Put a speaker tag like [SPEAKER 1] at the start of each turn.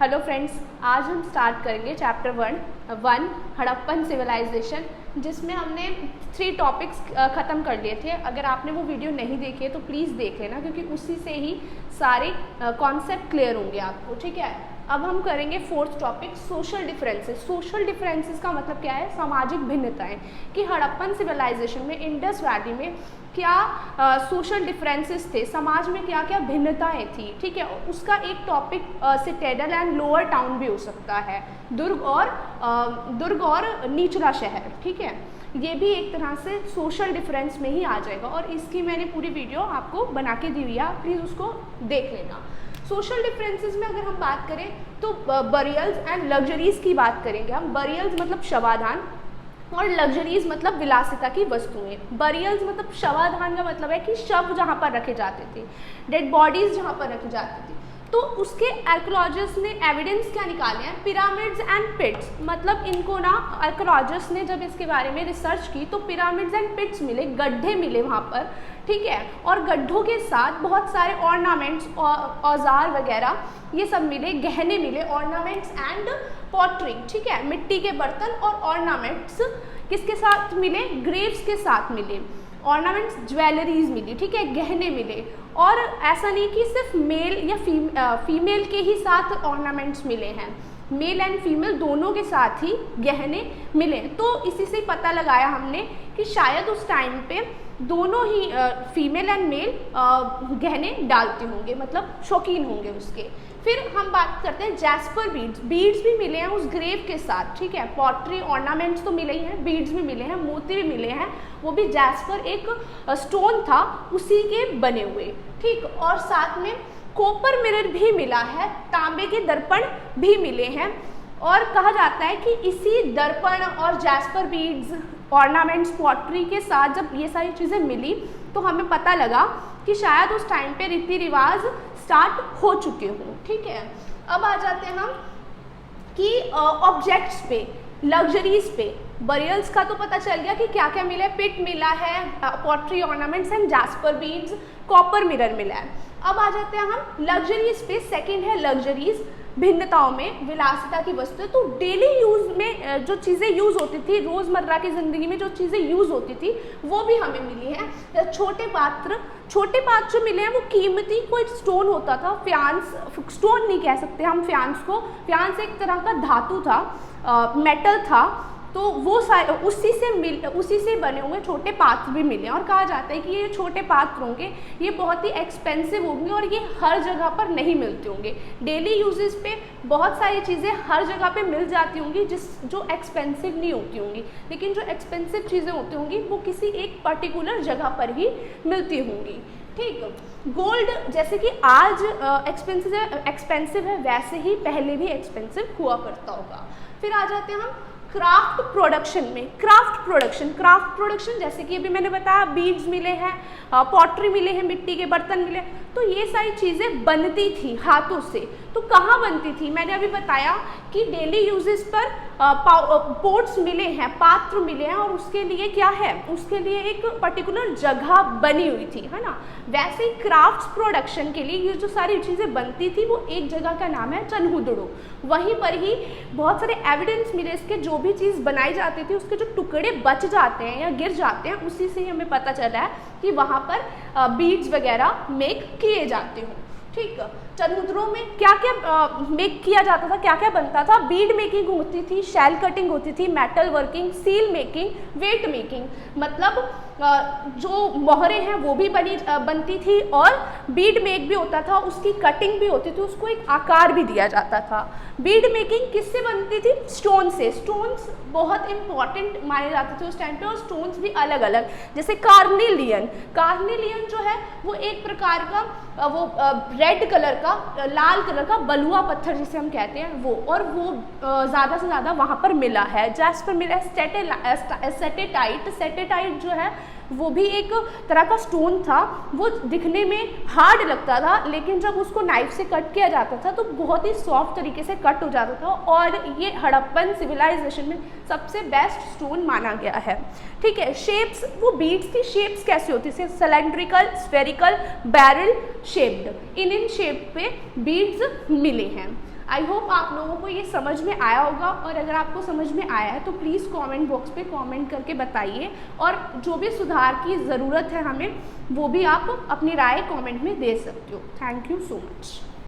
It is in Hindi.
[SPEAKER 1] हेलो फ्रेंड्स, आज हम स्टार्ट करेंगे चैप्टर वन हड़प्पन सिविलाइजेशन, जिसमें हमने 3 टॉपिक्स ख़त्म कर लिए थे। अगर आपने वो वीडियो नहीं देखी है तो प्लीज़ देख लेना, क्योंकि उसी से ही सारे कॉन्सेप्ट क्लियर होंगे आपको। ठीक है, अब हम करेंगे 4th topic, social differences. Social differences का मतलब क्या है? सामाजिक भिन्नताएं, कि हड़प्पन सिविलाइजेशन में, इंडस वैली में क्या सोशल डिफरेंसेस थे, समाज में क्या क्या भिन्नताएं थी। ठीक है, उसका एक topic citadel and lower town भी हो सकता है, दुर्ग और निचला शहर। ठीक है, ये भी एक तरह से सोशल डिफरेंस में ही आ जाएगा, और इसकी मैंने पूरी वीडियो आपको बना के दी हुई है, प्लीज़ उसको देख लेना। सोशल डिफरेंसेस में अगर हम बात करें तो बरियल्स एंड लग्जरीज की बात करेंगे हम। बरियल्स मतलब शवाधान और लग्जरीज मतलब विलासिता की वस्तुएं। बरियल्स मतलब शवाधान का मतलब है कि शव जहाँ पर रखे जाते थे, डेड बॉडीज जहाँ पर रखी जाती थी। तो उसके आर्कियोलॉजिस्ट ने एविडेंस क्या निकाले हैं? Pyramids and pits. मतलब इनको ना आर्कियोलॉजिस्ट ने जब इसके बारे में रिसर्च की तो पिरामिड्स एंड पिट्स मिले, गड्ढे मिले वहाँ पर। ठीक है, और गड्ढों के साथ बहुत सारे ऑर्नामेंट्स, औजार वगैरह ये सब मिले, गहने मिले, ऑर्नामेंट्स एंड पॉटरी। ठीक है, मिट्टी के बर्तन और ऑर्नामेंट्स किसके साथ मिले? ग्रेव्स के साथ मिले। ऑर्नामेंट्स, ज्वेलरीज मिली। ठीक है, गहने मिले। और ऐसा नहीं कि सिर्फ मेल या फीमेल के ही साथ ऑर्नामेंट्स मिले हैं, मेल एंड फीमेल दोनों के साथ ही गहने मिले। तो इसी से पता लगाया हमने कि शायद उस टाइम पे दोनों ही फीमेल एंड मेल गहने डालते होंगे, मतलब शौकीन होंगे उसके। फिर हम बात करते हैं जैस्पर बीड्स। बीड्स भी मिले हैं उस ग्रेव के साथ। ठीक है, पॉटरी, ऑर्नामेंट्स तो मिले ही हैं, बीड्स भी मिले हैं, मोती भी मिले हैं। वो भी जैस्पर एक स्टोन था, उसी के बने हुए। ठीक, और साथ में कॉपर मिरर भी मिला है, तांबे के दर्पण भी मिले हैं। और कहा जाता है कि इसी दर्पण और जैस्पर बीड्स, ऑर्नामेंट्स, पॉटरी के साथ जब ये सारी चीज़ें मिली तो हमें पता लगा कि शायद उस टाइम पे रीति रिवाज स्टार्ट हो चुके हों। ठीक है, अब आ जाते हैं हम कि ऑब्जेक्ट्स पे, लग्जरीज पे। बरियल्स का तो पता चल गया कि क्या क्या मिला है, पिट मिला है, pottery, ornaments and jasper beads, copper mirror मिला है। अब आ जाते हैं हम लग्जरीज पे। सेकंड है लग्जरीज, भिन्नताओं में, विलासिता की वस्तु। तो डेली यूज में जो चीज़ें यूज़ होती थी, रोज़मर्रा की ज़िंदगी में जो चीज़ें यूज़ होती थी वो भी हमें मिली हैं। छोटे पात्र जो मिले हैं वो कीमती, कोई स्टोन होता था, फ्यांस, स्टोन नहीं कह सकते हम फ्यांस को, फ्यांस एक तरह का धातु था, मेटल था। तो वो उसी से बने हुए छोटे पात्र भी मिले। और कहा जाता है कि ये छोटे पात्र होंगे, ये बहुत ही एक्सपेंसिव होंगे और ये हर जगह पर नहीं मिलते होंगे। डेली यूजेस पे बहुत सारी चीज़ें हर जगह पे मिल जाती होंगी जो एक्सपेंसिव नहीं होती होंगी, लेकिन जो एक्सपेंसिव चीज़ें होती होंगी वो किसी एक पर्टिकुलर जगह पर ही मिलती होंगी। ठीक, गोल्ड जैसे कि आज एक्सपेंसिव है, वैसे ही पहले भी एक्सपेंसिव हुआ करता होगा। फिर आ जाते हैं हम क्राफ्ट प्रोडक्शन में। क्राफ्ट प्रोडक्शन जैसे कि अभी मैंने बताया, बीड्स मिले हैं, पॉटरी मिले हैं, मिट्टी के बर्तन मिले, तो ये सारी चीज़ें बनती थी हाथों से। तो कहाँ बनती थी? मैंने अभी बताया कि डेली यूजेस पर पोट्स मिले हैं, पात्र मिले हैं, और उसके लिए क्या है? उसके लिए एक पर्टिकुलर जगह बनी हुई थी, है ना। वैसे ही क्राफ्ट्स प्रोडक्शन के लिए ये जो सारी चीज़ें बनती थी वो एक जगह का नाम है चनहुदड़ो। वहीं पर ही बहुत सारे एविडेंस मिले इसके, जो भी चीज़ बनाई जाती थी उसके जो टुकड़े बच जाते हैं या गिर जाते हैं, उसी से ही हमें पता चला है कि वहाँ पर बीड्स वगैरह मेक किए जाते हों। ठीक, चनहुदड़ों में क्या क्या मेक किया जाता था, क्या क्या बनता था? बीड मेकिंग होती थी, शेल कटिंग होती थी, metal working, seal making, weight making. मतलब जो मोहरें हैं वो भी बनती थी, और बीड मेक भी होता था, उसकी कटिंग भी होती थी, उसको एक आकार भी दिया जाता था। बीड मेकिंग किससे बनती थी? स्टोन से। स्टोन्स बहुत इंपॉर्टेंट माने जाते थे उस टाइम पे, और स्टोन्स भी अलग अलग, जैसे कार्नेलियन जो है वो एक प्रकार का वो रेड कलर का, लाल कलर का बलुआ पत्थर जिसे हम कहते हैं वो, और वो ज़्यादा से ज़्यादा वहाँ पर मिला है। जैस्पर मिला है, सेटेटाइट जो है वो भी एक तरह का स्टोन था। वो दिखने में हार्ड लगता था, लेकिन जब उसको नाइफ से कट किया जाता था तो बहुत ही सॉफ्ट तरीके से कट हो जाता था, और ये हड़प्पन सिविलाइजेशन में सबसे बेस्ट स्टोन माना गया है। ठीक है, शेप्स, वो बीड्स की शेप्स कैसी होती थी? Cylindrical, spherical, barrel shaped, in shape पे बीड्स मिले हैं। आई होप आप लोगों को ये समझ में आया होगा, और अगर आपको समझ में आया है तो प्लीज़ कमेंट बॉक्स पे कमेंट करके बताइए, और जो भी सुधार की ज़रूरत है हमें वो भी आप अपनी राय कमेंट में दे सकते हो। Thank you so much.